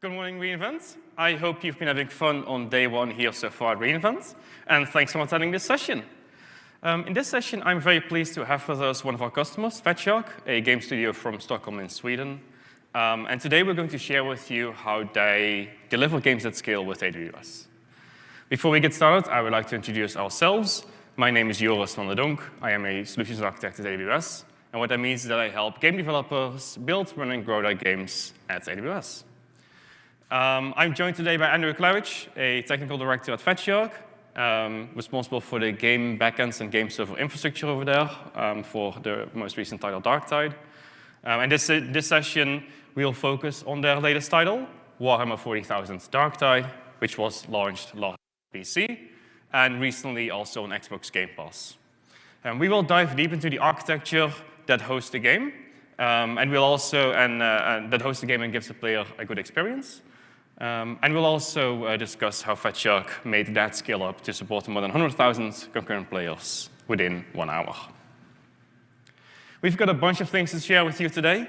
Good morning, reInvent. I hope you've been having fun on day one here so far at reInvent, and thanks for attending this session. In this session, I'm very pleased to have with us one of our customers, Fatshark, a game studio from Stockholm in Sweden. And today we're going to share with you how they deliver games at scale with AWS. Before we get started, I would like to introduce ourselves. My name is Joris van der Donk. I am a solutions architect at AWS. And what that means is that I help game developers build, run, and grow their games at AWS. I'm joined today by Andrew Claridge, a technical director at Fatshark, responsible for the game backends and game server infrastructure over there for the most recent title, Darktide. And this session, we'll focus on their latest title, Warhammer 40,000 Darktide, which was launched last PC, and recently also on Xbox Game Pass. We will dive deep into the architecture that hosts the game, and that hosts the game and gives the player a good experience. And we'll also discuss how Fatshark made that scale up to support more than 100,000 concurrent players within 1 hour. We've got a bunch of things to share with you today.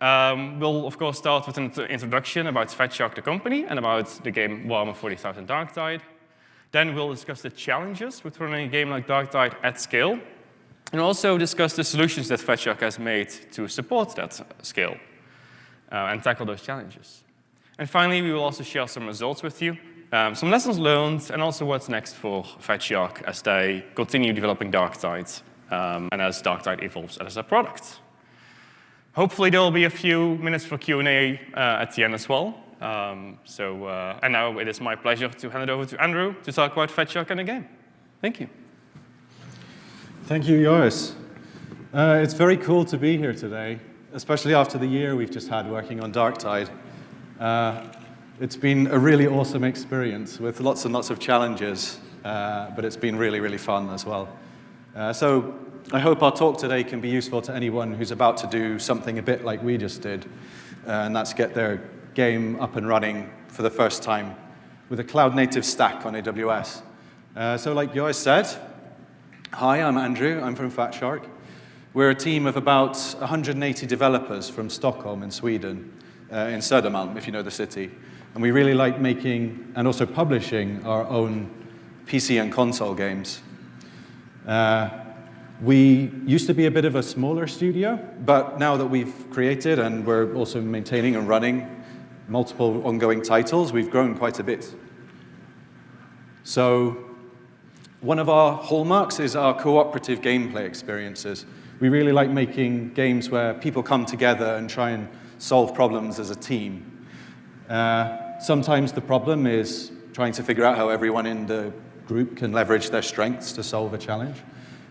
We'll, of course, start with an introduction about Fatshark, the company, and about the game Warhammer 40,000 Darktide. Then we'll discuss the challenges with running a game like Darktide at scale, and also discuss the solutions that Fatshark has made to support that scale and tackle those challenges. And finally, we will also share some results with you, some lessons learned, and also what's next for Fatshark as they continue developing Darktide and as Darktide evolves as a product. Hopefully, there will be a few minutes for Q&A at the end as well. And now it is my pleasure to hand it over to Andrew to talk about Fatshark and the game. Thank you. Thank you, Joris. It's very cool to be here today, especially after the year we've just had working on Darktide. It's been a really awesome experience with lots and lots of challenges, but it's been really, really fun as well. So I hope our talk today can be useful to anyone who's about to do something a bit like we just did, and that's get their game up and running for the first time with a cloud-native stack on AWS. So like Joris said, hi, I'm Andrew. I'm from Fatshark. We're a team of about 180 developers from Stockholm in Sweden. In Södermalm, if you know the city. And we really like making and also publishing our own PC and console games. We used to be a bit of a smaller studio, but now that we've created and we're also maintaining and running multiple ongoing titles, we've grown quite a bit. So one of our hallmarks is our cooperative gameplay experiences. We really like making games where people come together and try and solve problems as a team. Sometimes the problem is trying to figure out how everyone in the group can leverage their strengths to solve a challenge.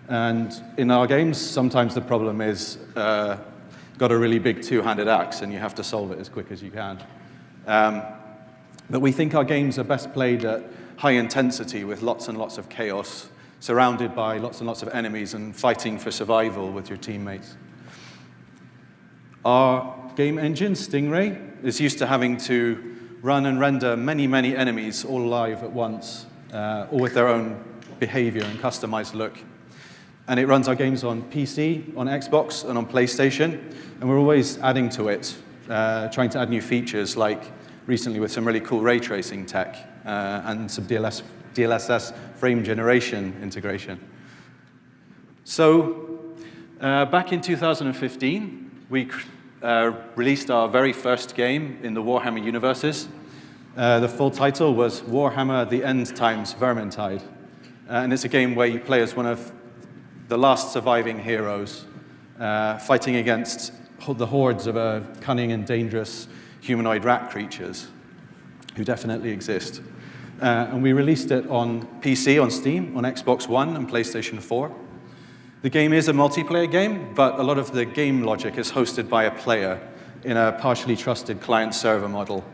And in our games, sometimes the problem is got a really big two-handed axe and you have to solve it as quick as you can. But we think our games are best played at high intensity with lots and lots of chaos, surrounded by lots and lots of enemies and fighting for survival with your teammates. Our game engine, Stingray, is used to having to run and render many, many enemies all alive at once, all with their own behavior and customized look. And it runs our games on PC, on Xbox, and on PlayStation, and we're always adding to it, trying to add new features, like recently with some really cool ray tracing tech and some DLSS frame generation integration. So back in 2015, we released our very first game in the Warhammer universes. The full title was Warhammer The End Times Vermintide. And it's a game where you play as one of the last surviving heroes, fighting against the hordes of cunning and dangerous humanoid rat creatures who definitely exist. And we released it on PC, on Steam, on Xbox One and PlayStation 4. The game is a multiplayer game, but a lot of the game logic is hosted by a player in a partially trusted client-server model.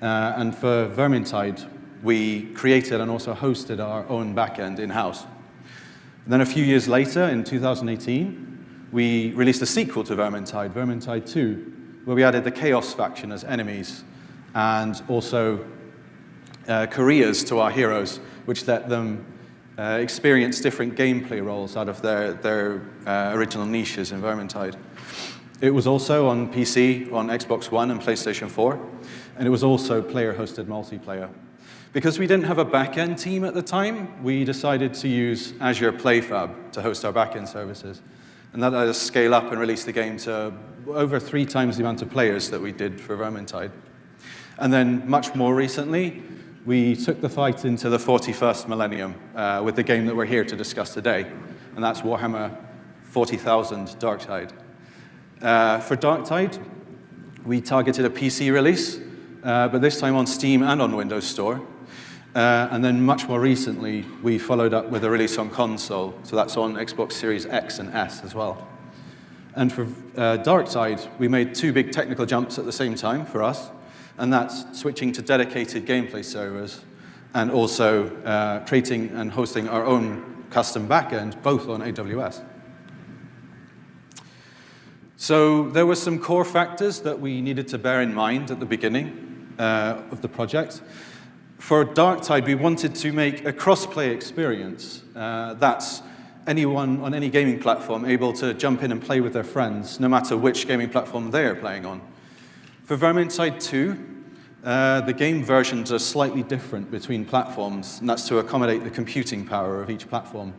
And for Vermintide, we created and also hosted our own backend in-house. Then a few years later, in 2018, we released a sequel to Vermintide, Vermintide 2, where we added the Chaos faction as enemies, and also careers to our heroes, which let them experience different gameplay roles out of their original niches in Vermintide. It was also on PC, on Xbox One and PlayStation 4, and it was also player-hosted multiplayer. Because we didn't have a back-end team at the time, we decided to use Azure PlayFab to host our back-end services. And that let us scale up and release the game to over 3 times the amount of players that we did for Vermintide. And then much more recently, we took the fight into the 41st millennium with the game that we're here to discuss today, and that's Warhammer 40,000 Darktide. For Darktide, we targeted a PC release, but this time on Steam and on Windows Store. And then much more recently, we followed up with a release on console, so that's on Xbox Series X and S as well. And for Darktide, we made 2 big technical jumps at the same time for us, and that's switching to dedicated gameplay servers and also creating and hosting our own custom backend, both on AWS. So there were some core factors that we needed to bear in mind at the beginning of the project. For Darktide, we wanted to make a cross-play experience. That's anyone on any gaming platform able to jump in and play with their friends, no matter which gaming platform they are playing on. For Vermintide 2, the game versions are slightly different between platforms, and that's to accommodate the computing power of each platform.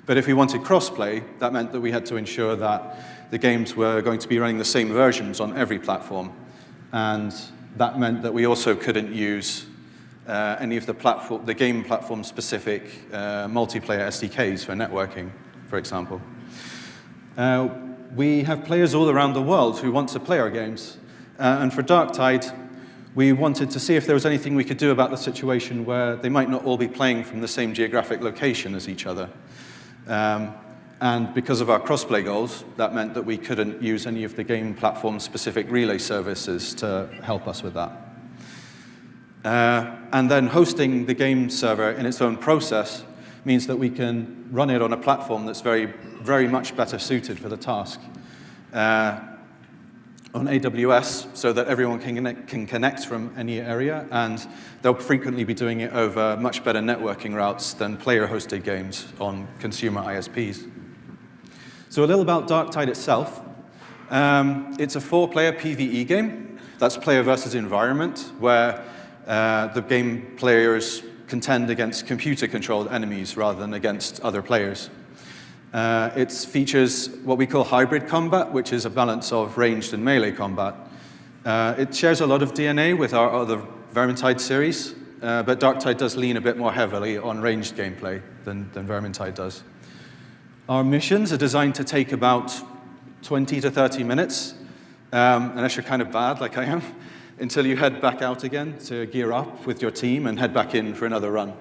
But if we wanted crossplay, that meant that we had to ensure that the games were going to be running the same versions on every platform. And that meant that we also couldn't use any of the game platform-specific multiplayer SDKs for networking, for example. We have players all around the world who want to play our games. And for Darktide, we wanted to see if there was anything we could do about the situation where they might not all be playing from the same geographic location as each other. And because of our crossplay goals, that meant that we couldn't use any of the game platform-specific relay services to help us with that. And then hosting the game server in its own process means that we can run it on a platform that's very, very much better suited for the task. On AWS, so that everyone can connect from any area, and they'll frequently be doing it over much better networking routes than player-hosted games on consumer ISPs. So a little about Darktide itself. It's a 4-player PvE game. That's player versus environment, where the game players contend against computer-controlled enemies rather than against other players. It features what we call hybrid combat, which is a balance of ranged and melee combat. It shares a lot of DNA with our other Vermintide series, but Darktide does lean a bit more heavily on ranged gameplay than Vermintide does. Our missions are designed to take about 20 to 30 minutes, unless you're kind of bad like I am, until you head back out again to gear up with your team and head back in for another run.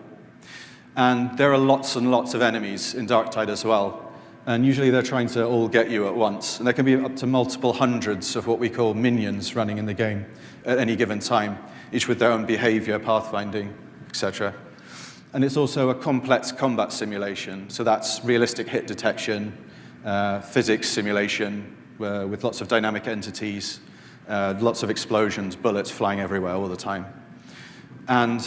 And there are lots and lots of enemies in Darktide as well. And usually they're trying to all get you at once. And there can be up to multiple hundreds of what we call minions running in the game at any given time, each with their own behavior, pathfinding, etc. And it's also a complex combat simulation. So that's realistic hit detection, physics simulation with lots of dynamic entities, lots of explosions, bullets flying everywhere all the time. And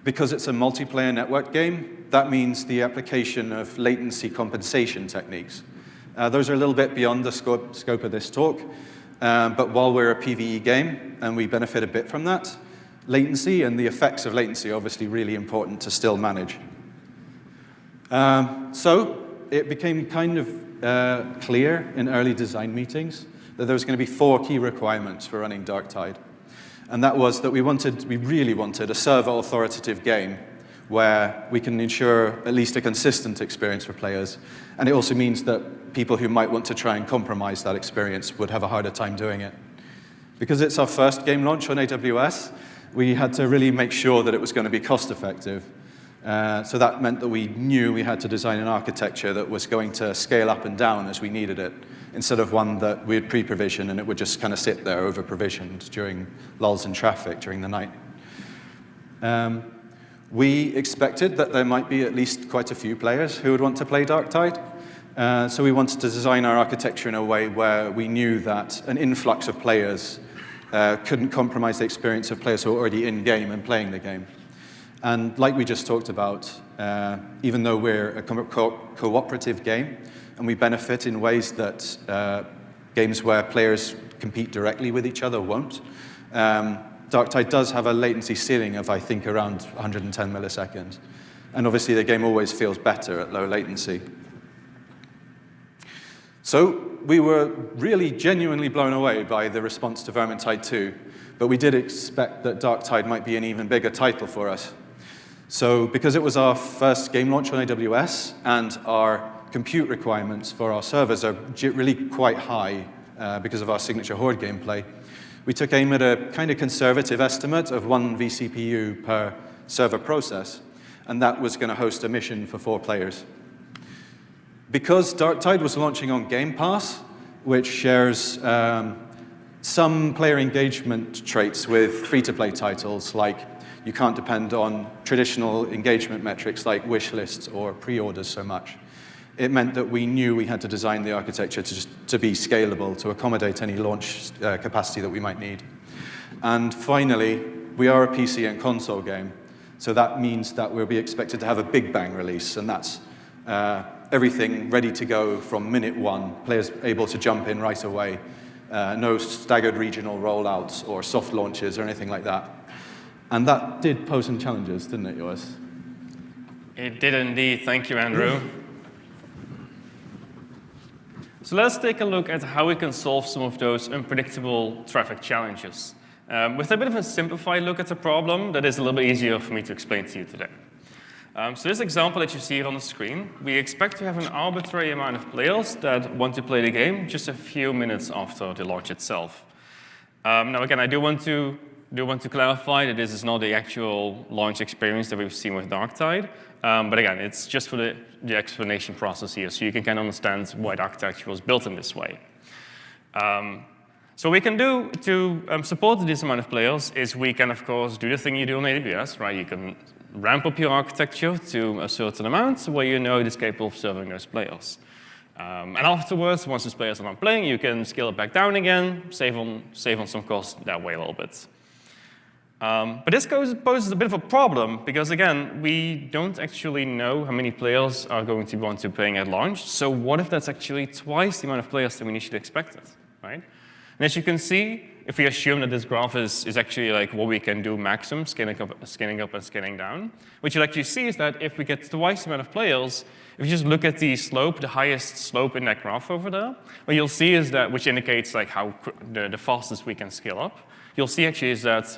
because it's a multiplayer network game, that means the application of latency compensation techniques. Those are a little bit beyond the scope of this talk, but while we're a PvE game, and we benefit a bit from that, latency and the effects of latency are obviously really important to still manage. So it became kind of clear in early design meetings that there was going to be 4 key requirements for running Darktide. And that was that we really wanted a server-authoritative game where we can ensure at least a consistent experience for players. And it also means that people who might want to try and compromise that experience would have a harder time doing it. Because it's our first game launch on AWS, we had to really make sure that it was going to be cost-effective. So that meant that we knew we had to design an architecture that was going to scale up and down as we needed it, instead of one that we had pre-provisioned and it would just kind of sit there over-provisioned during lulls in traffic during the night. We expected that there might be at least quite a few players who would want to play Darktide. So we wanted to design our architecture in a way where we knew that an influx of players couldn't compromise the experience of players who are already in-game and playing the game. And like we just talked about, even though we're a cooperative game, and we benefit in ways that games where players compete directly with each other won't, Darktide does have a latency ceiling of, I think, around 110 milliseconds. And obviously, the game always feels better at low latency. So we were really genuinely blown away by the response to Vermintide 2, but we did expect that Darktide might be an even bigger title for us. So because it was our first game launch on AWS, and our compute requirements for our servers are really quite high because of our signature horde gameplay, we took aim at a kind of conservative estimate of 1 vCPU per server process, and that was going to host a mission for 4 players. Because Darktide was launching on Game Pass, which shares some player engagement traits with free-to-play titles, like you can't depend on traditional engagement metrics like wish lists or pre-orders so much. It meant that we knew we had to design the architecture to be scalable, to accommodate any launch capacity that we might need. And finally, we are a PC and console game, so that means that we'll be expected to have a big bang release, and that's everything ready to go from minute 1, players able to jump in right away, no staggered regional rollouts or soft launches or anything like that. And that did pose some challenges, didn't it, Joris? It did indeed. Thank you, Andrew. So let's take a look at how we can solve some of those unpredictable traffic challenges. With a bit of a simplified look at the problem that is a little bit easier for me to explain to you today. So this example that you see here on the screen, we expect to have an arbitrary amount of players that want to play the game just a few minutes after the launch itself. Now again, I do want to clarify that this is not the actual launch experience that we've seen with Darktide. But again, it's just for the explanation process here, so you can kind of understand why the architecture was built in this way. So what we can do to support this amount of players is we can, of course, do the thing you do on AWS, right? You can ramp up your architecture to a certain amount where you know it is capable of serving those players. And afterwards, once those players are not playing, you can scale it back down again, save on some cost that way a little bit. But this poses a bit of a problem because, again, we don't actually know how many players are going to want to playing at launch. So what if that's actually twice the amount of players that we initially expected, right? And as you can see, if we assume that this graph is actually like what we can do maximum, scaling up and scaling down, what you'll actually see is that if we get twice the amount of players, if you just look at the slope, the highest slope in that graph over there, what you'll see is that, which indicates like how the fastest we can scale up, you'll see actually is that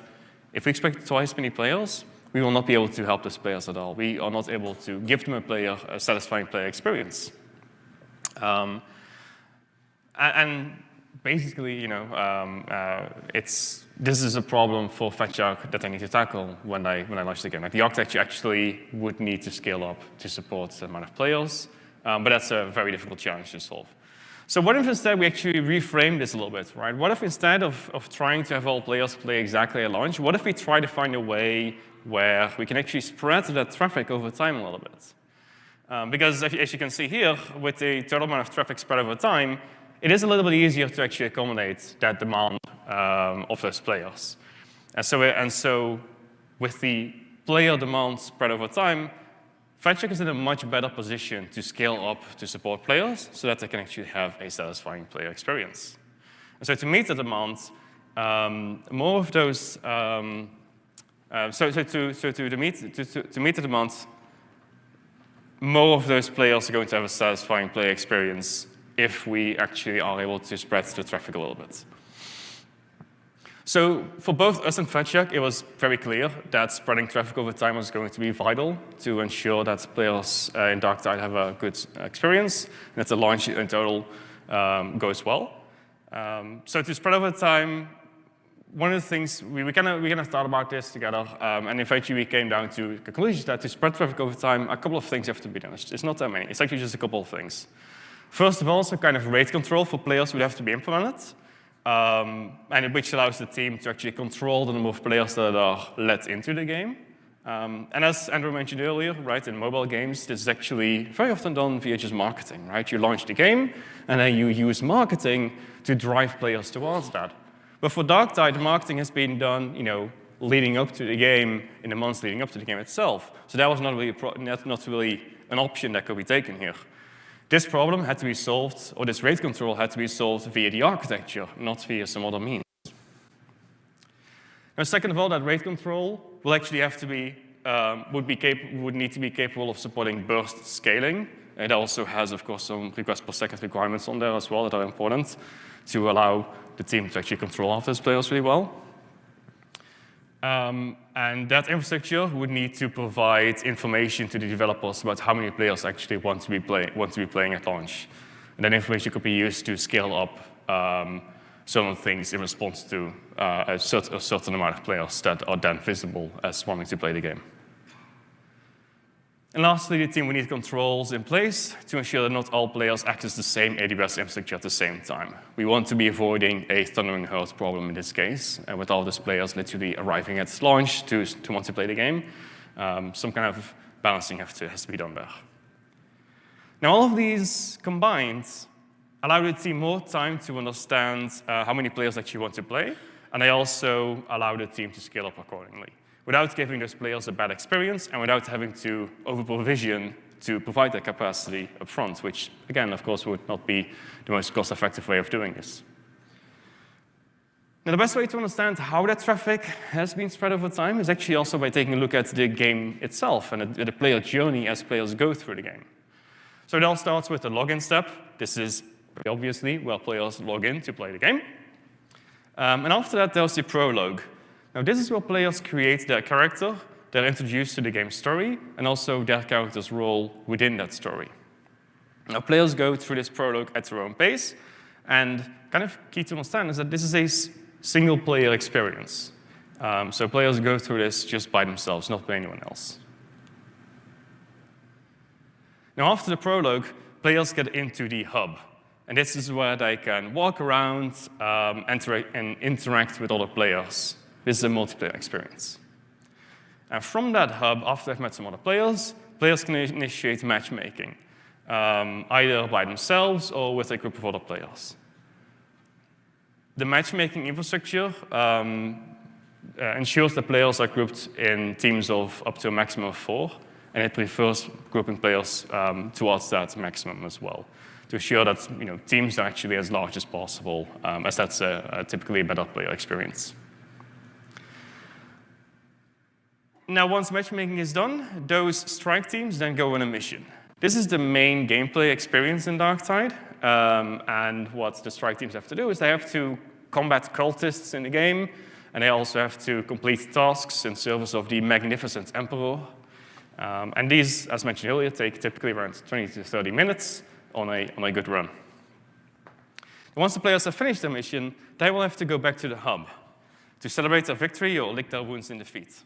if we expect twice as many players, we will not be able to help those players at all. We are not able to give them a satisfying player experience. And basically, this is a problem for Fatshark that I need to tackle when I launch the game. Like the architecture actually would need to scale up to support the amount of players, but that's a very difficult challenge to solve. So what if instead we actually reframe this a little bit, right? What if instead of trying to have all players play exactly at launch, what if we try to find a way where we can actually spread that traffic over time a little bit? Because as you can see here, with the total amount of traffic spread over time, it is a little bit easier to actually accommodate that demand of those players. And so with the player demand spread over time, Fatshark is in a much better position to scale up to support players so that they can actually have a satisfying player experience. And so to meet the demand, more of those, to meet the demand, more of those players are going to have a satisfying player experience if we actually are able to spread the traffic a little bit. So for both us and Fatshark, it was very clear that spreading traffic over time was going to be vital to ensure that players in Darktide have a good experience and that the launch in total goes well. So to spread over time, one of the things, we kind of thought about this together, and eventually we came down to the conclusion that to spread traffic over time, a couple of things have to be done. It's not that many. It's actually just a couple of things. First of all, some kind of rate control for players would have to be implemented, and which allows the team to actually control the number of players that are let into the game. And as Andrew mentioned earlier, right, in mobile games, this is actually very often done via just marketing, right? You launch the game, and then you use marketing to drive players towards that. But for Darktide, marketing has been done, leading up to the game, in the months leading up to the game itself. So that was not really an option that could be taken here. This problem had to be solved, or this rate control had to be solved via the architecture, not via some other means. Now, second of all, that rate control will actually have to be, would need to be capable of supporting burst scaling. It also has, of course, some request per second requirements on there as well that are important to allow the team to actually control all of those players really well. And that infrastructure would need to provide information to the developers about how many players actually want to be playing at launch. And that information could be used to scale up certain things in response to a certain amount of players that are then visible as wanting to play the game. And lastly, the team will need controls in place to ensure that not all players access the same AWS infrastructure at the same time. We want to be avoiding a thundering herd problem in this case, with all these players literally arriving at launch to want to play the game. Some kind of balancing has to be done there. Now, all of these combined allow the team more time to understand how many players actually want to play, and they also allow the team to scale up accordingly, without giving those players a bad experience and without having to over-provision to provide that capacity up front, which, again, of course, would not be the most cost-effective way of doing this. Now, the best way to understand how that traffic has been spread over time is actually also by taking a look at the game itself and the player journey as players go through the game. So it all starts with the login step. This is obviously where players log in to play the game. And after that, there's the prologue. Now, this is where players create their character, they're introduced to the game's story, and also their character's role within that story. Now, players go through this prologue at their own pace, and kind of key to understand is that this is a single-player experience. So players go through this just by themselves, not by anyone else. Now, after the prologue, players get into the hub. And this is where they can walk around and interact with other players. This is a multiplayer experience. And from that hub, after they've met some other players, players can initiate matchmaking, either by themselves or with a group of other players. The matchmaking infrastructure ensures that players are grouped in teams of up to a maximum of 4, and it prefers grouping players towards that maximum as well, to ensure that teams are actually as large as possible, as that's typically a better player experience. Now, once matchmaking is done, those strike teams then go on a mission. This is the main gameplay experience in Darktide, and what the strike teams have to do is they have to combat cultists in the game, and they also have to complete tasks in service of the Magnificent Emperor. And these, as mentioned earlier, take typically around 20 to 30 minutes on a good run. And once the players have finished their mission, they will have to go back to the hub to celebrate their victory or lick their wounds in defeat.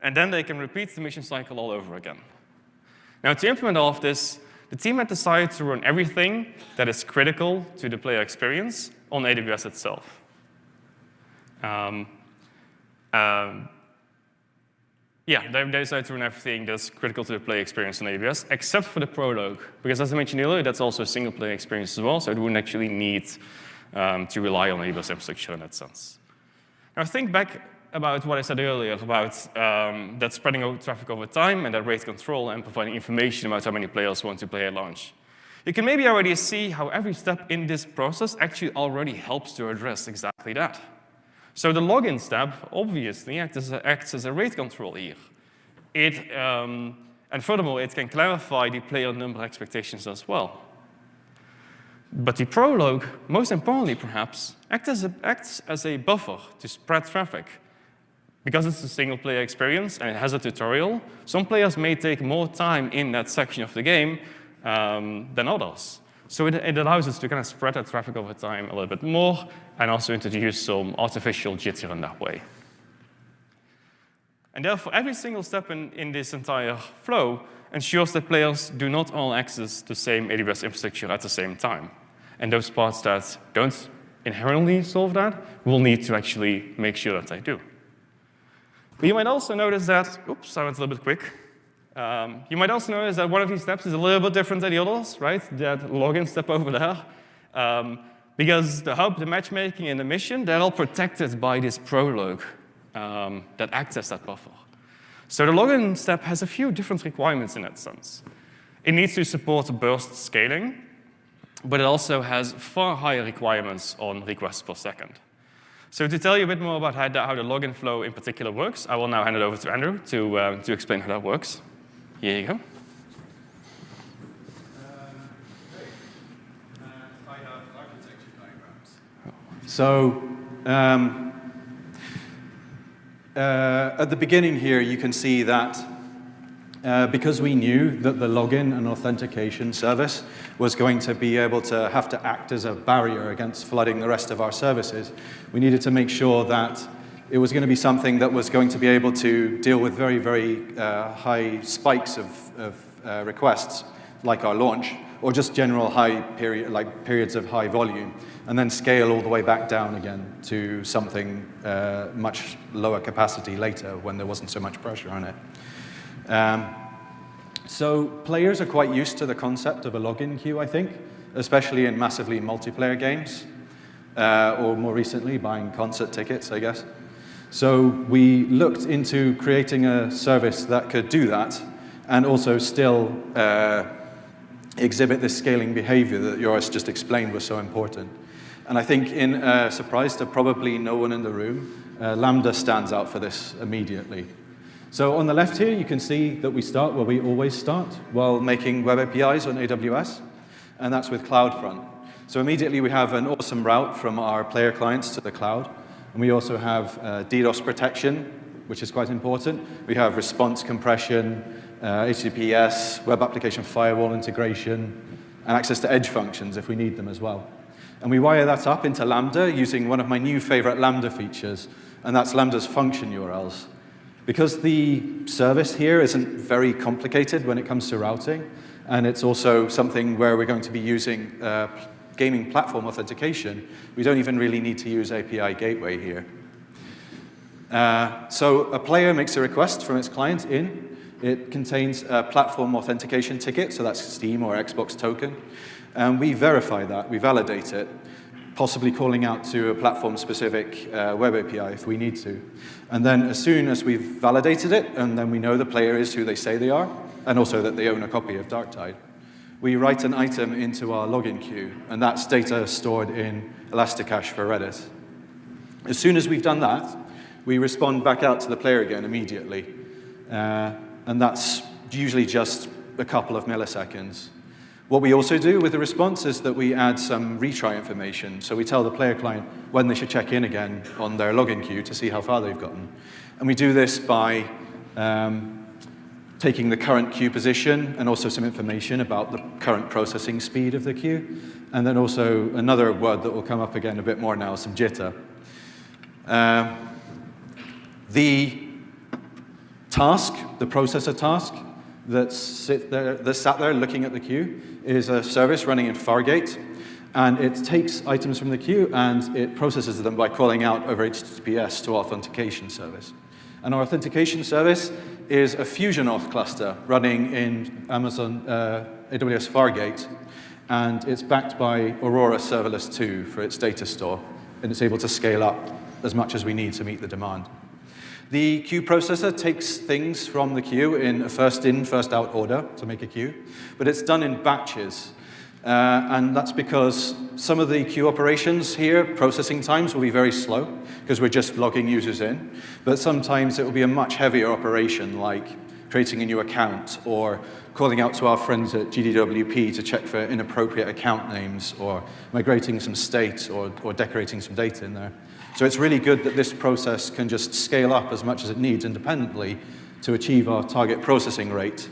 And then they can repeat the mission cycle all over again. Now, to implement all of this, the team had decided to run everything that is critical to the player experience on AWS itself. They decided to run everything that's critical to the player experience on AWS, except for the prologue, because as I mentioned earlier, that's also a single player experience as well, so it wouldn't actually need to rely on AWS infrastructure in that sense. Now, think back about what I said earlier about that spreading out traffic over time and that rate control and providing information about how many players want to play at launch. You can maybe already see how every step in this process actually already helps to address exactly that. So the login step obviously acts as a rate control here. And furthermore, it can clarify the player number expectations as well. But the prologue, most importantly perhaps, acts as a buffer to spread traffic. Because it's a single-player experience and it has a tutorial, some players may take more time in that section of the game than others. So it allows us to kind of spread that traffic over time a little bit more and also introduce some artificial jitter in that way. And therefore, every single step in this entire flow ensures that players do not all access the same AWS infrastructure at the same time. And those parts that don't inherently solve that will need to actually make sure that they do. But you might also notice that, oops, I went a little bit quick. You might also notice that one of these steps is a little bit different than the others, right? That login step over there. Because the hub, the matchmaking, and the mission, they're all protected by this prologue that acts as that buffer. So the login step has a few different requirements in that sense. It needs to support burst scaling, but it also has far higher requirements on requests per second. So to tell you a bit more about how the login flow in particular works, I will now hand it over to Andrew to explain how that works. Here you go. I have architecture diagrams. So at the beginning here, you can see that because we knew that the login and authentication service was going to be able to have to act as a barrier against flooding the rest of our services, we needed to make sure that it was going to be something that was going to be able to deal with very, very high spikes of requests, like our launch, or just general periods of high volume, and then scale all the way back down again to something much lower capacity later when there wasn't so much pressure on it. So players are quite used to the concept of a login queue, I think, especially in massively multiplayer games, or more recently, buying concert tickets, I guess. So we looked into creating a service that could do that and also still exhibit this scaling behavior that Joris just explained was so important. And I think in a surprise to probably no one in the room, Lambda stands out for this immediately. So on the left here, you can see that we start where we always start, while making web APIs on AWS, and that's with CloudFront. So immediately we have an awesome route from our player clients to the cloud, and we also have DDoS protection, which is quite important. We have response compression, HTTPS, web application firewall integration, and access to edge functions if we need them as well. And we wire that up into Lambda using one of my new favorite Lambda features, and that's Lambda's function URLs. Because the service here isn't very complicated when it comes to routing, and it's also something where we're going to be using gaming platform authentication, we don't even really need to use API gateway here. So a player makes a request from its client in. It contains a platform authentication ticket, so that's Steam or Xbox token. And we verify that, we validate it, possibly calling out to a platform-specific web API if we need to. And then as soon as we've validated it, and then we know the player is who they say they are, and also that they own a copy of Darktide, we write an item into our login queue, and that's data stored in Elasticache for Redis. As soon as we've done that, we respond back out to the player again immediately. And that's usually just a couple of milliseconds. What we also do with the response is that we add some retry information. So we tell the player client when they should check in again on their login queue to see how far they've gotten. And we do this by taking the current queue position and also some information about the current processing speed of the queue. And then also another word that will come up again a bit more now, some jitter. The task, the processor task, that's sat there looking at the queue is a service running in Fargate, and it takes items from the queue and it processes them by calling out over HTTPS to our authentication service. And our authentication service is a Fusion Auth cluster running in Amazon AWS Fargate, and it's backed by Aurora Serverless 2 for its data store, and it's able to scale up as much as we need to meet the demand. The queue processor takes things from the queue in a first-in, first-out order to make a queue, but it's done in batches. And that's because some of the queue operations here, processing times, will be very slow, because we're just logging users in. But sometimes it will be a much heavier operation, like creating a new account, or calling out to our friends at GDWP to check for inappropriate account names, or migrating some state, or decorating some data in there. So it's really good that this process can just scale up as much as it needs independently to achieve our target processing rate.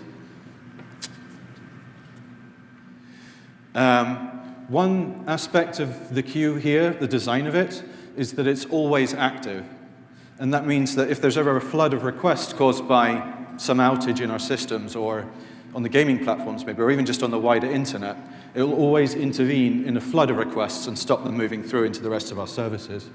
One aspect of the queue here, the design of it, is that it's always active. And that means that if there's ever a flood of requests caused by some outage in our systems or on the gaming platforms maybe, or even just on the wider internet, it will always intervene in a flood of requests and stop them moving through into the rest of our services.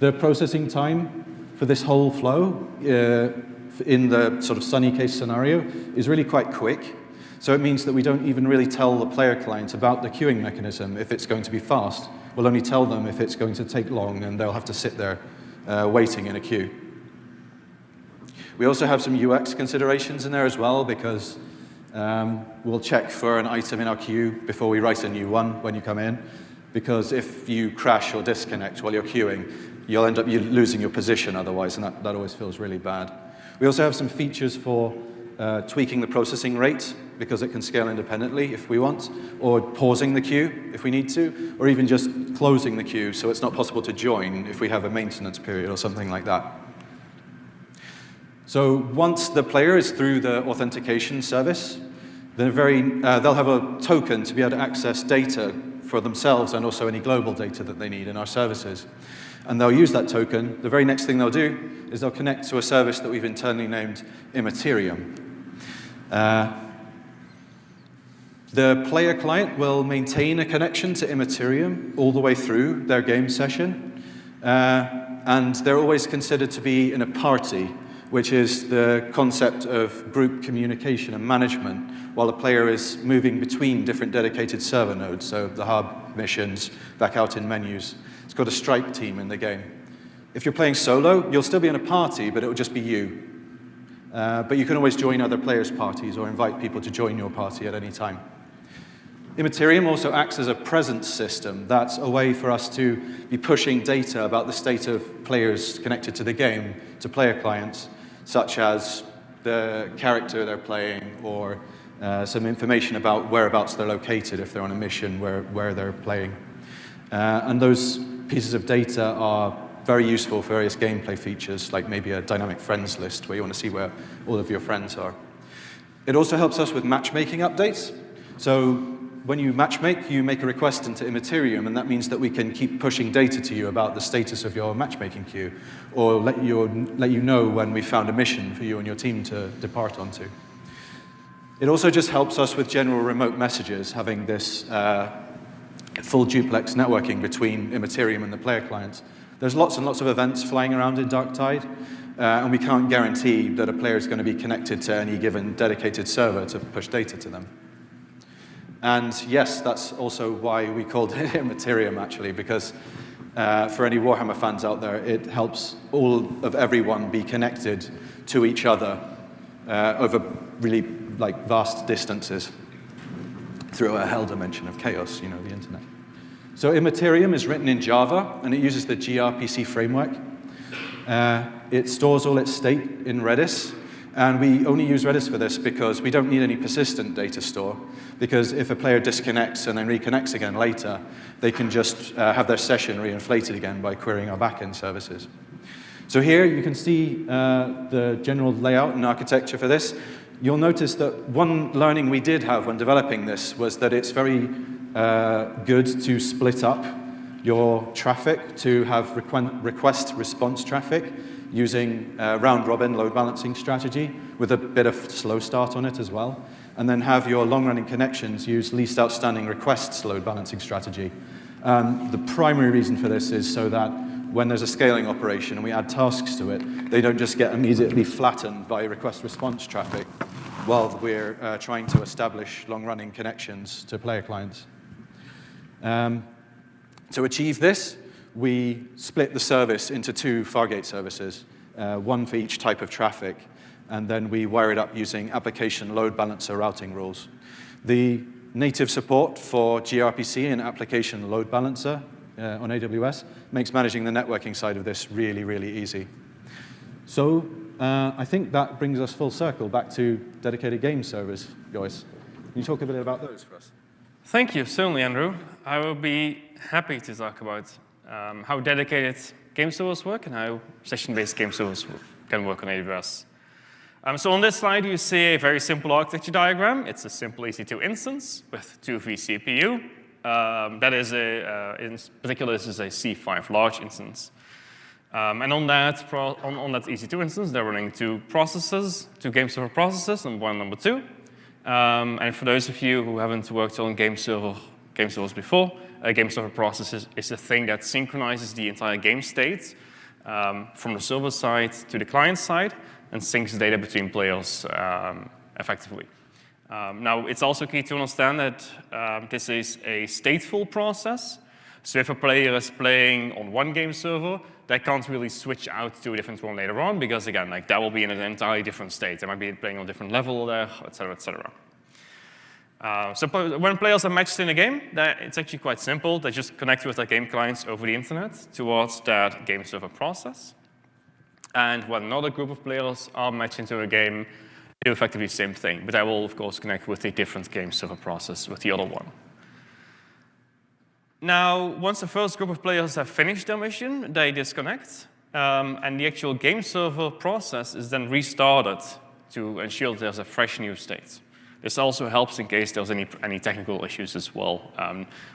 The processing time for this whole flow in the sort of sunny case scenario is really quite quick. So it means that we don't even really tell the player client about the queuing mechanism if it's going to be fast. We'll only tell them if it's going to take long, and they'll have to sit there waiting in a queue. We also have some UX considerations in there as well, because we'll check for an item in our queue before we write a new one when you come in. Because if you crash or disconnect while you're queuing, you'll end up losing your position otherwise, and that always feels really bad. We also have some features for tweaking the processing rate, because it can scale independently if we want, or pausing the queue if we need to, or even just closing the queue so it's not possible to join if we have a maintenance period or something like that. So once the player is through the authentication service, they'll have a token to be able to access data for themselves and also any global data that they need in our services. And they'll use that token. The very next thing they'll do is they'll connect to a service that we've internally named Materium. The player client will maintain a connection to Materium all the way through their game session, and they're always considered to be in a party, which is the concept of group communication and management, while the player is moving between different dedicated server nodes, so the hub, missions, back out in menus. It's called a strike team in the game. If you're playing solo, you'll still be in a party, but it will just be you. But you can always join other players' parties or invite people to join your party at any time. Materium also acts as a presence system. That's a way for us to be pushing data about the state of players connected to the game to player clients, such as the character they're playing or some information about whereabouts they're located if they're on a mission where they're playing. And those pieces of data are very useful for various gameplay features, like maybe a dynamic friends list where you want to see where all of your friends are. It also helps us with matchmaking updates. So when you matchmake, you make a request into Materium, and that means that we can keep pushing data to you about the status of your matchmaking queue, or let you know when we found a mission for you and your team to depart onto. It also just helps us with general remote messages, having this full duplex networking between Materium and the player clients. There's lots and lots of events flying around in Darktide, and we can't guarantee that a player is going to be connected to any given dedicated server to push data to them. And yes, that's also why we called it Materium, actually, because for any Warhammer fans out there, it helps all of everyone be connected to each other over really vast distances through a hell dimension of chaos, the internet. So Materium is written in Java, and it uses the gRPC framework. It stores all its state in Redis, and we only use Redis for this because we don't need any persistent data store, because if a player disconnects and then reconnects again later, they can just have their session reinflated again by querying our backend services. So here you can see the general layout and architecture for this. You'll notice that one learning we did have when developing this was that it's very good to split up your traffic to have request response traffic using round-robin load balancing strategy with a bit of slow start on it as well, and then have your long-running connections use least outstanding requests load balancing strategy. The primary reason for this is so that when there's a scaling operation and we add tasks to it, they don't just get immediately flattened by request response traffic while we're trying to establish long-running connections to player clients. To achieve this, we split the service into two Fargate services, one for each type of traffic, and then we wire it up using application load balancer routing rules. The native support for gRPC and application load balancer on AWS makes managing the networking side of this really, really easy. So I think that brings us full circle back to dedicated game servers, guys. Can you talk a bit about those for us? Thank you, certainly, Andrew. I will be happy to talk about how dedicated game servers work and how session-based game servers can work on AWS. So on this slide, you see a very simple architecture diagram. It's a simple EC2 instance with 2 vCPU. That is in particular, this is a C5 large instance. And on that EC2 instance, they're running 2 processes, 2 game server processes, number 1 and number 2. And for those of you who haven't worked on game servers before, a game server process is a thing that synchronizes the entire game state from the server side to the client side and syncs data between players effectively. Now, it's also key to understand that this is a stateful process. So if a player is playing on one game server, they can't really switch out to a different one later on because, again, that will be in an entirely different state. They might be playing on a different level there, et cetera, et cetera. When players are matched in a game, it's actually quite simple. They just connect with their game clients over the internet towards that game server process. And when another group of players are matched into a game, they do effectively the same thing. But I will, of course, connect with a different game server process with the other one. Now, once the first group of players have finished their mission, they disconnect. And the actual game server process is then restarted to ensure that there's a fresh new state. This also helps in case there's any technical issues as well,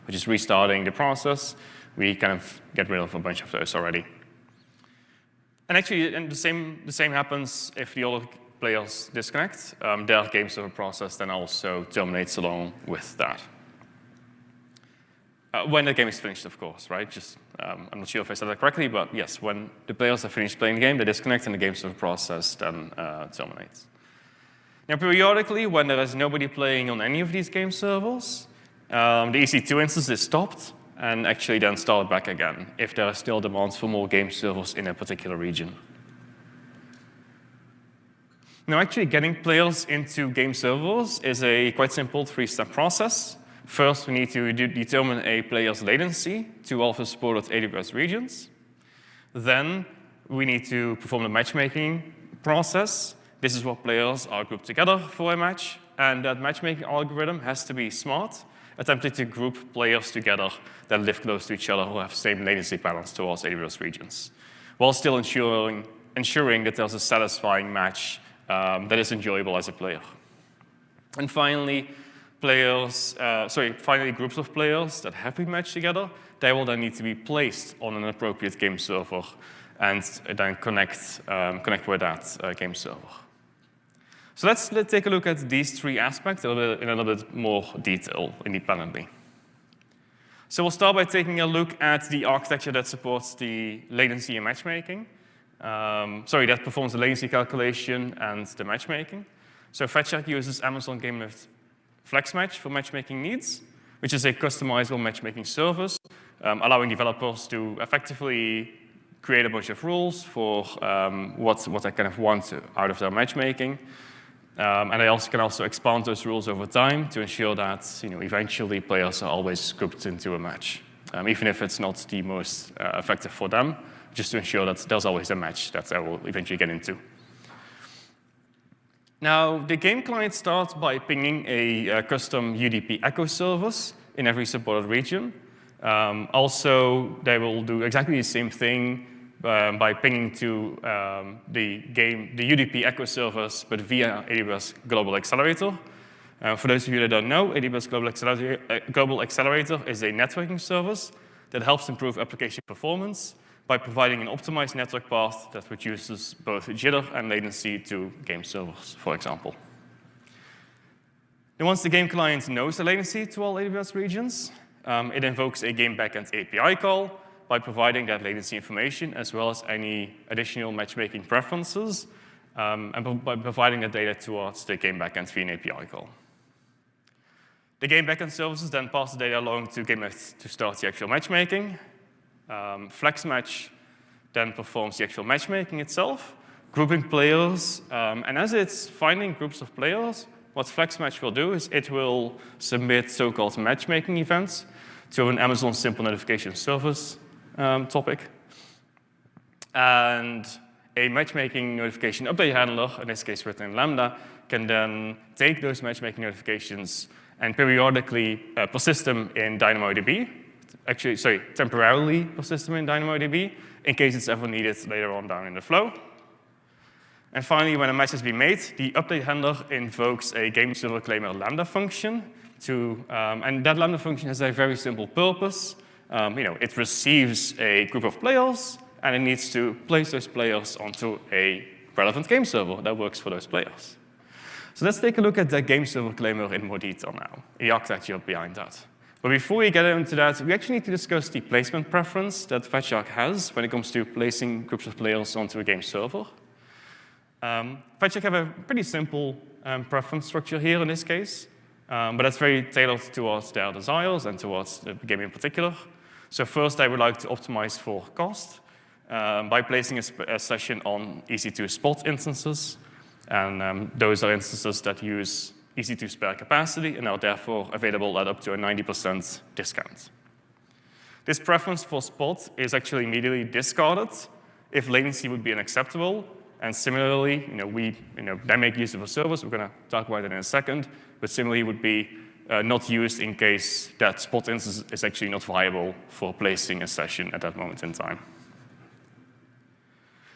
which is restarting the process. We kind of get rid of a bunch of those already. And actually, the same happens if the other players disconnect. Their game server process then also terminates along with that. When the game is finished, of course, right? I'm not sure if I said that correctly, but yes, when the players have finished playing the game, they disconnect and the game server process then terminates. Now, periodically, when there is nobody playing on any of these game servers, the EC2 instance is stopped and actually then started back again if there are still demands for more game servers in a particular region. Now, actually getting players into game servers is a quite simple three-step process. First, we need to determine a player's latency to all of the supported AWS regions. Then, we need to perform the matchmaking process. This is where players are grouped together for a match, and that matchmaking algorithm has to be smart, attempting to group players together that live close to each other who have the same latency patterns towards AWS regions, while still ensuring that there's a satisfying match that is enjoyable as a player. And finally, groups of players that have been matched together, they will then need to be placed on an appropriate game server and then connect with that game server. So let's take a look at these three aspects in a little bit more detail independently. So we'll start by taking a look at the architecture that supports the latency and matchmaking. That performs the latency calculation and the matchmaking. So Fatshark uses Amazon GameLift FlexMatch for matchmaking needs, which is a customizable matchmaking service, allowing developers to effectively create a bunch of rules for what they kind of want out of their matchmaking. And they can also expand those rules over time to ensure that eventually players are always grouped into a match, even if it's not the most effective for them, just to ensure that there's always a match that they will eventually get into. Now, the game client starts by pinging a custom UDP echo service in every supported region. Also, they will do exactly the same thing by pinging to the UDP echo service, but via AWS Global Accelerator. For those of you that don't know, AWS Global Accelerator is a networking service that helps improve application performance by providing an optimized network path that reduces both jitter and latency to game servers, for example. And once the game client knows the latency to all AWS regions, it invokes a game backend API call by providing that latency information as well as any additional matchmaking preferences, and by providing the data towards the game backend via an API call. The game backend services then pass the data along to GameLift to start the actual matchmaking. FlexMatch then performs the actual matchmaking itself, grouping players, and as it's finding groups of players, what FlexMatch will do is it will submit so-called matchmaking events to an Amazon Simple Notification Service topic. And a matchmaking notification update handler, in this case written in Lambda, can then take those matchmaking notifications and periodically persist them in DynamoDB. Temporarily persist them in DynamoDB in case it's ever needed later on down in the flow. And finally, when a match has been made, the update handler invokes a game server claimer Lambda function and that Lambda function has a very simple purpose. It receives a group of players, and it needs to place those players onto a relevant game server that works for those players. So let's take a look at the game server claimer in more detail now, the architecture behind that. But before we get into that, we actually need to discuss the placement preference that Fatshark has when it comes to placing groups of players onto a game server. Fatshark have a pretty simple preference structure here in this case, but that's very tailored towards their desires and towards the game in particular. So first, I would like to optimize for cost by placing a session on EC2 spot instances. And those are instances that use EC2 spare capacity and are therefore available at up to a 90% discount. This preference for spot is actually immediately discarded if latency would be unacceptable. And similarly, they make use of a service. We're going to talk about it in a second. But similarly, would be not used in case that spot instance is actually not viable for placing a session at that moment in time.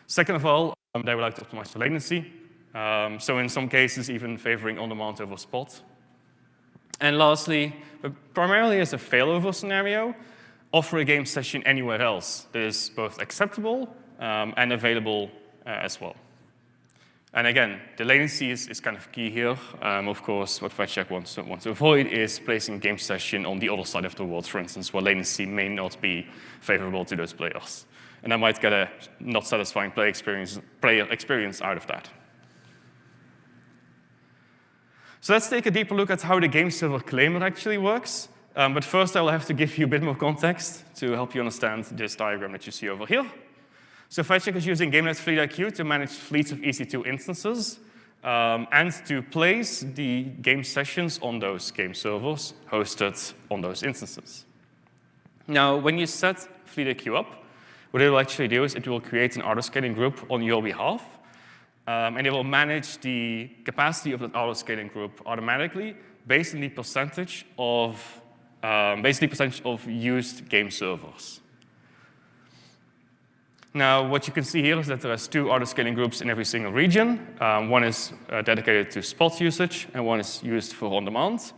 Second of all, they would like to optimize for latency. So in some cases, even favoring on-demand over spot. And lastly, but primarily as a failover scenario, offer a game session anywhere else that is both acceptable and available as well. And again, the latency is kind of key here. Of course, what Fatshark wants to avoid is placing a game session on the other side of the world, for instance, where latency may not be favorable to those players. And I might get a not satisfying player experience out of that. So let's take a deeper look at how the game server claimer actually works. But first, I will have to give you a bit more context to help you understand this diagram that you see over here. So Fatshark is using GameNet Fleet IQ to manage fleets of EC2 instances and to place the game sessions on those game servers hosted on those instances. Now, when you set Fleet IQ up, what it will actually do is it will create an auto-scaling group on your behalf, and it will manage the capacity of that auto-scaling group automatically based on the percentage of used game servers. Now, what you can see here is that there are two auto-scaling groups in every single region. One is dedicated to spot usage, and one is used for on-demand.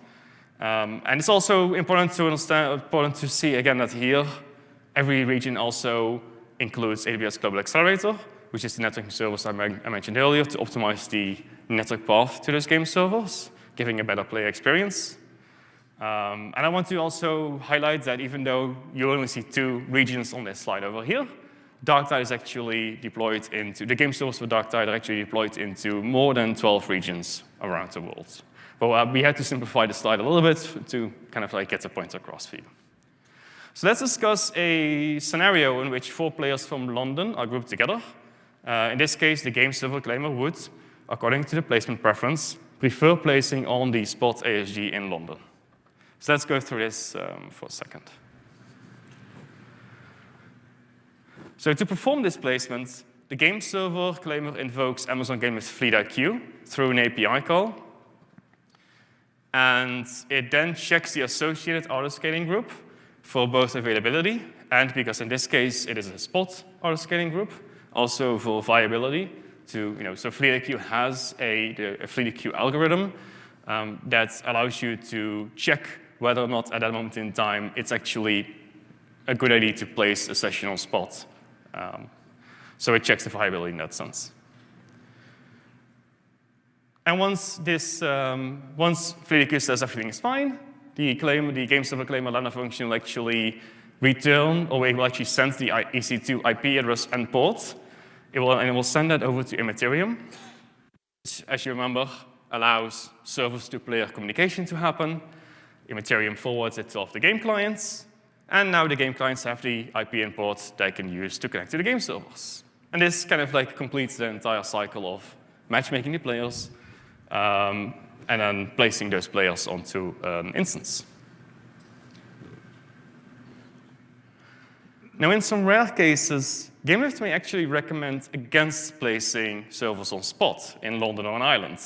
And it's also important to see again that here, every region also includes AWS Global Accelerator, which is the networking service I mentioned earlier to optimize the network path to those game servers, giving a better player experience. And I want to also highlight that even though you only see two regions on this slide over here, Darktide is actually deployed into, the game servers for Darktide are actually deployed into more than 12 regions around the world. But we had to simplify the slide a little bit to kind of like get the point across for you. So let's discuss a scenario in which 4 players from London are grouped together. In this case, the game server claimer would, according to the placement preference, prefer placing on the spot ASG in London. So let's go through this for a second. So to perform this placement, the game server claimer invokes Amazon GameNet Fleet IQ through an API call. And it then checks the associated auto-scaling group for both availability and, because in this case it is a spot auto-scaling group, also for viability. So Fleet IQ has a Fleet IQ algorithm that allows you to check whether or not at that moment in time it's actually a good idea to place a session on spot. So it checks the viability in that sense. And once Fleet IQ says everything is fine, the game server claimer Lambda function will actually return, or it will actually send the EC2 IP address and port. It will send that over to Materium, which, as you remember, allows servers-to-player communication to happen. Materium forwards it to all of the game clients. And now the game clients have the IP and port they can use to connect to the game servers. And this kind of like completes the entire cycle of matchmaking the players and then placing those players onto an instance. Now, in some rare cases, GameLift may actually recommend against placing servers on spot in London or on Ireland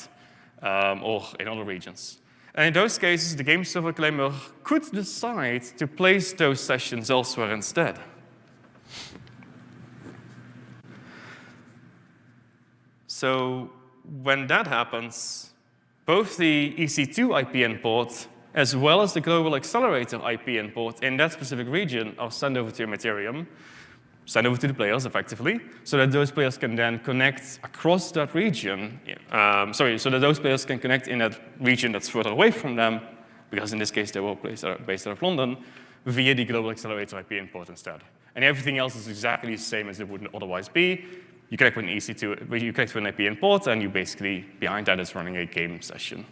or in other regions. And in those cases, the game server claimer could decide to place those sessions elsewhere instead. So when that happens, both the EC2 IP and port, as well as the global accelerator IP and port in that specific region are sent over to Materium, sent over to the players effectively, so that those players can then connect across that region. So that those players can connect in that region that's further away from them, because in this case they were based out of London, via the global accelerator IP and port instead. And everything else is exactly the same as it would otherwise be. You connect with an EC2, you connect with an IP and port, and you basically, behind that is running a game session.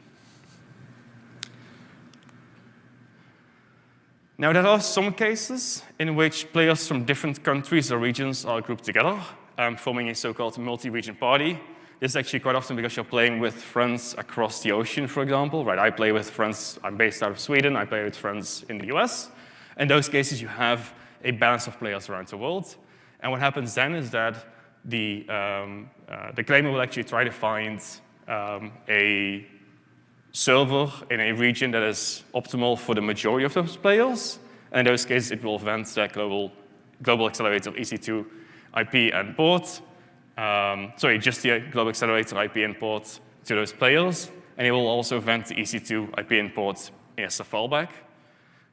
Now, there are some cases in which players from different countries or regions are grouped together, forming a so-called multi-region party. This is actually quite often because you're playing with friends across the ocean, for example. Right? I play with friends, I'm based out of Sweden, I play with friends in the US. In those cases, you have a balance of players around the world. And what happens then is that the claimer will actually try to find a server in a region that is optimal for the majority of those players. And in those cases, it will vent that global accelerator EC2 IP and port. Sorry, just the global accelerator IP and port to those players. And it will also vent the EC2 IP and port as a fallback.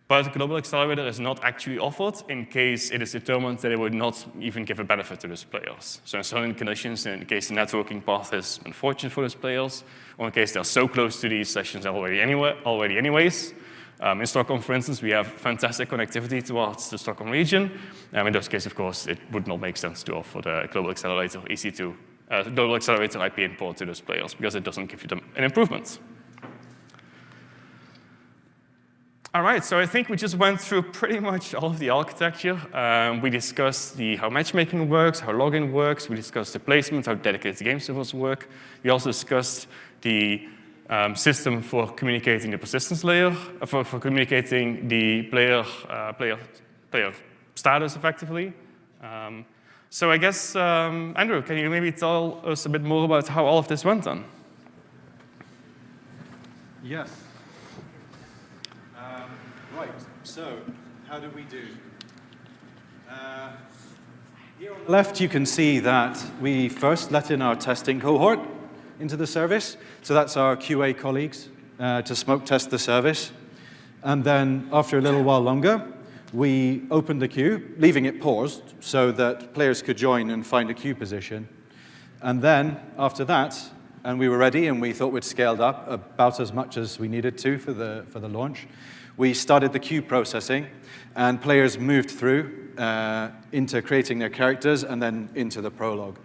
But the global accelerator is not actually offered in case it is determined that it would not even give a benefit to those players. So in certain conditions, in case the networking path is unfortunate for those players, or in case they're so close to these sessions already anyways. In Stockholm, for instance, we have fantastic connectivity towards the Stockholm region. In those cases, of course, it would not make sense to offer the global accelerator EC2, global accelerator IP and port to those players because it doesn't give you an improvement. All right, so I think we just went through pretty much all of the architecture. We discussed how matchmaking works, how login works. We discussed the placement, how dedicated game servers work. We also discussed the system for communicating the persistence layer, for communicating the player status effectively. So I guess, Andrew, can you maybe tell us a bit more about how all of this went then? Yes. Right, so how do we do? Here on the left, you can see that we first let in our testing cohort into the service. So that's our QA colleagues to smoke test the service. And then after a little while longer, we opened the queue, leaving it paused so that players could join and find a queue position. And then after that, and we were ready and we thought we'd scaled up about as much as we needed to for the launch, we started the queue processing, and players moved through into creating their characters and then into the prologue.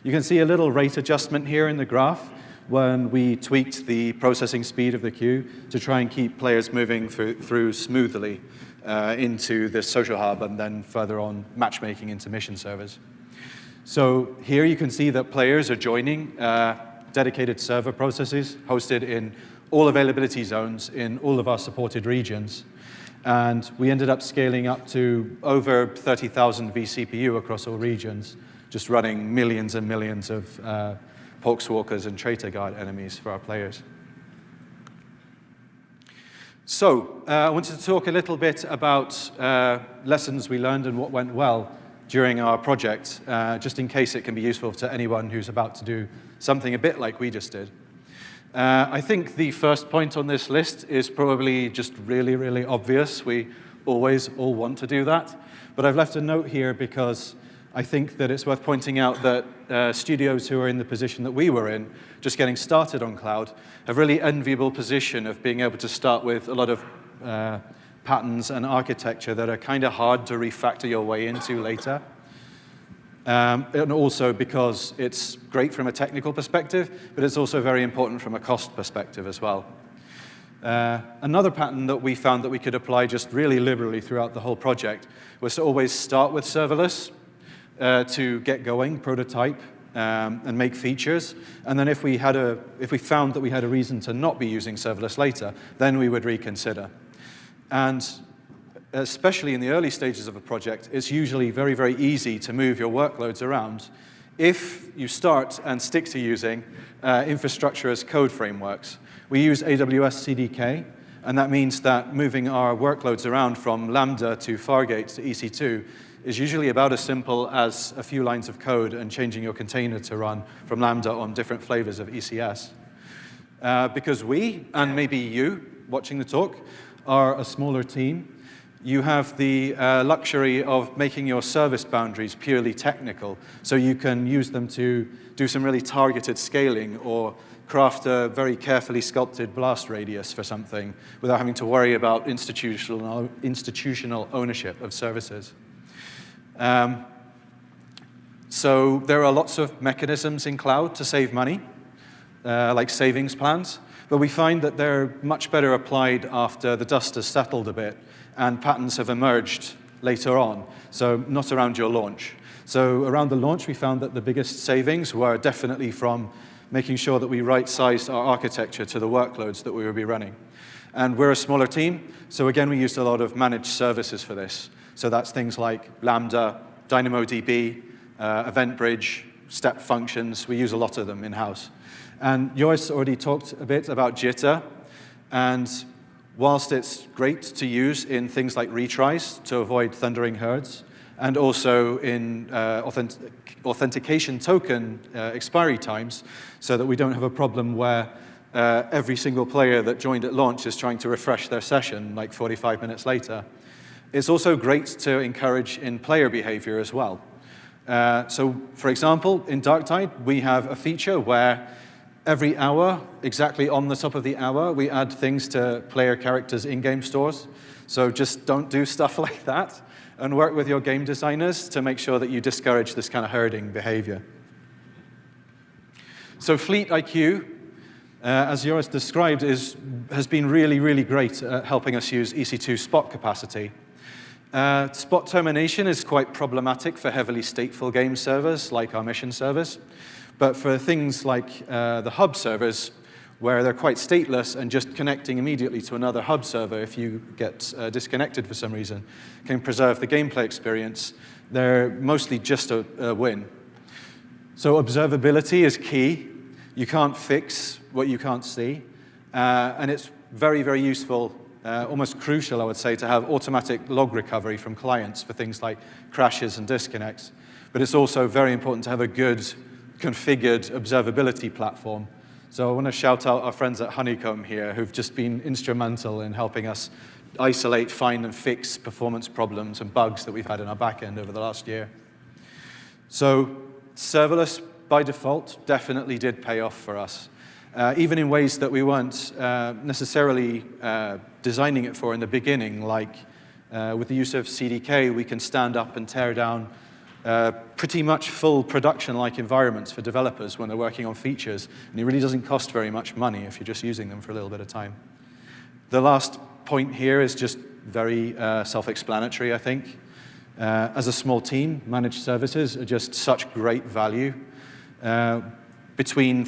You can see a little rate adjustment here in the graph when we tweaked the processing speed of the queue to try and keep players moving through smoothly into the social hub and then further on matchmaking into mission servers. So here you can see that players are joining dedicated server processes hosted in all availability zones in all of our supported regions. And we ended up scaling up to over 30,000 vCPU across all regions, just running millions and millions of Poxwalkers and Traitor Guard enemies for our players. So I wanted to talk a little bit about lessons we learned and what went well during our project, just in case it can be useful to anyone who's about to do something a bit like we just did. I think the first point on this list is probably just really, really obvious. We always all want to do that. But I've left a note here because I think that it's worth pointing out that studios who are in the position that we were in, just getting started on cloud, have a really enviable position of being able to start with a lot of patterns and architecture that are kind of hard to refactor your way into later. And also because it's great from a technical perspective, but it's also very important from a cost perspective as well. Another pattern that we found that we could apply just really liberally throughout the whole project was to always start with serverless to get going, prototype, and make features. And then if we found that we had a reason to not be using serverless later, then we would reconsider. And especially in the early stages of a project, it's usually very, very easy to move your workloads around if you start and stick to using infrastructure as code frameworks. We use AWS CDK, and that means that moving our workloads around from Lambda to Fargate to EC2 is usually about as simple as a few lines of code and changing your container to run from Lambda on different flavors of ECS. Because we, and maybe you watching the talk, are a smaller team, you have the luxury of making your service boundaries purely technical, so you can use them to do some really targeted scaling or craft a very carefully sculpted blast radius for something without having to worry about institutional ownership of services. So there are lots of mechanisms in cloud to save money, like savings plans, but we find that they're much better applied after the dust has settled a bit and patterns have emerged later on, so not around your launch. So around the launch, we found that the biggest savings were definitely from making sure that we right-sized our architecture to the workloads that we would be running. And we're a smaller team, so again, we used a lot of managed services for this. So that's things like Lambda, DynamoDB, EventBridge, step functions. We use a lot of them in-house. And Joris already talked a bit about Jitter. And whilst it's great to use in things like retries to avoid thundering herds, and also in authentication token expiry times, so that we don't have a problem where every single player that joined at launch is trying to refresh their session like 45 minutes later. It's also great to encourage in-player behavior as well. So, for example, in Darktide, we have a feature where every hour, exactly on the top of the hour, we add things to player characters' in-game stores. So just don't do stuff like that, and work with your game designers to make sure that you discourage this kind of herding behavior. So Fleet IQ, as Joris described, has been really, really great at helping us use EC2 spot capacity. Spot termination is quite problematic for heavily stateful game servers, like our mission servers. But for things like the hub servers, where they're quite stateless and just connecting immediately to another hub server if you get disconnected for some reason can preserve the gameplay experience, they're mostly just a win. So observability is key. You can't fix what you can't see. And it's very, very useful, almost crucial, I would say, to have automatic log recovery from clients for things like crashes and disconnects. But it's also very important to have a good configured observability platform. So I want to shout out our friends at Honeycomb here who've just been instrumental in helping us isolate, find, and fix performance problems and bugs that we've had in our backend over the last year. So serverless, by default, definitely did pay off for us, even in ways that we weren't necessarily designing it for in the beginning, like with the use of CDK, we can stand up and tear down pretty much full production-like environments for developers when they're working on features, and it really doesn't cost very much money if you're just using them for a little bit of time. The last point here is just very self-explanatory, I think. As a small team, managed services are just such great value. Between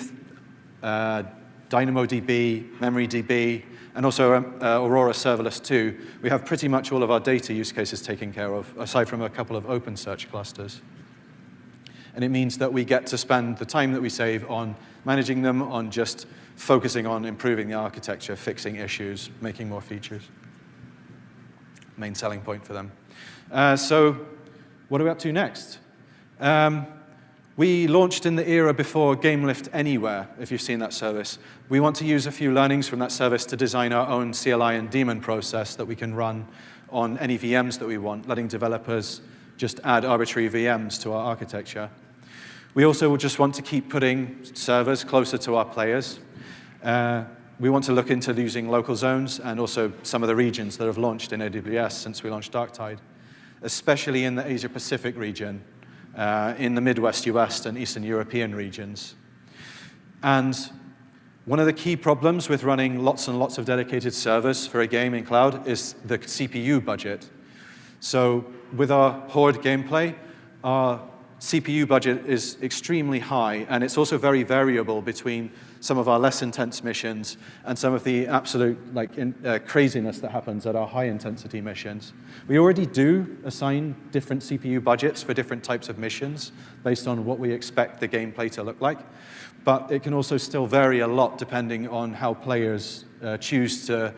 DynamoDB, MemoryDB, and also Aurora Serverless 2, we have pretty much all of our data use cases taken care of, aside from a couple of OpenSearch clusters. And it means that we get to spend the time that we save on managing them, on just focusing on improving the architecture, fixing issues, making more features. Main selling point for them. So what are we up to next? We launched in the era before GameLift Anywhere, if you've seen that service. We want to use a few learnings from that service to design our own CLI and daemon process that we can run on any VMs that we want, letting developers just add arbitrary VMs to our architecture. We also just want to keep putting servers closer to our players. We want to look into using local zones and also some of the regions that have launched in AWS since we launched Darktide, especially in the Asia-Pacific region, in the Midwest US and Eastern European regions. And one of the key problems with running lots and lots of dedicated servers for a game in cloud is the CPU budget. So with our Horde gameplay, our CPU budget is extremely high, and it's also very variable between some of our less intense missions and some of the absolute craziness that happens at our high-intensity missions. We already do assign different CPU budgets for different types of missions based on what we expect the gameplay to look like, but it can also still vary a lot depending on how players choose to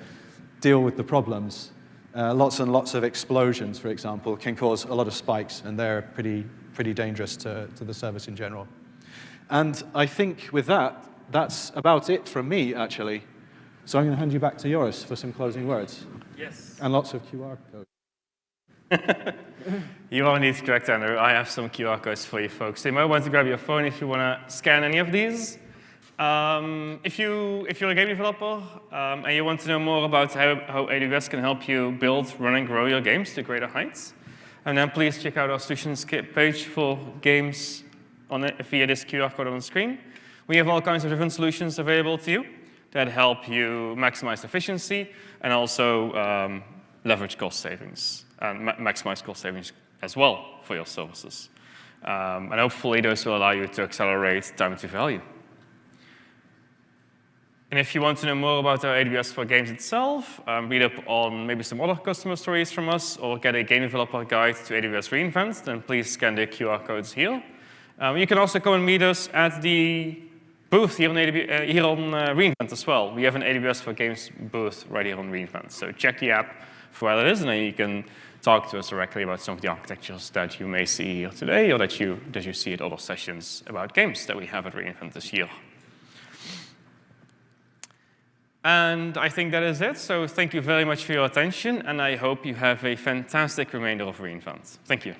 deal with the problems. Lots and lots of explosions, for example, can cause a lot of spikes, and they're pretty dangerous to the service in general. And I think with that, that's about it from me, actually. So I'm going to hand you back to Joris for some closing words. Yes. And lots of QR codes. You are indeed correct, Andrew. I have some QR codes for you folks. So you might want to grab your phone if you want to scan any of these. If you're a game developer and you want to know more about how AWS can help you build, run, and grow your games to greater heights, and then please check out our solutions page for games via this QR code on the screen. We have all kinds of different solutions available to you that help you maximize efficiency and also leverage cost savings and maximize cost savings as well for your services. And hopefully those will allow you to accelerate time to value. And if you want to know more about our AWS for Games itself, read up on maybe some other customer stories from us, or get a game developer guide to AWS reInvent, then please scan the QR codes here. You can also come and meet us at the booth here on reInvent as well. We have an AWS for Games booth right here on reInvent. So check the app for what it is, and then you can talk to us directly about some of the architectures that you may see here today, or that you see at other sessions about games that we have at reInvent this year. And I think that is it. So thank you very much for your attention, and I hope you have a fantastic remainder of reInvent. Thank you.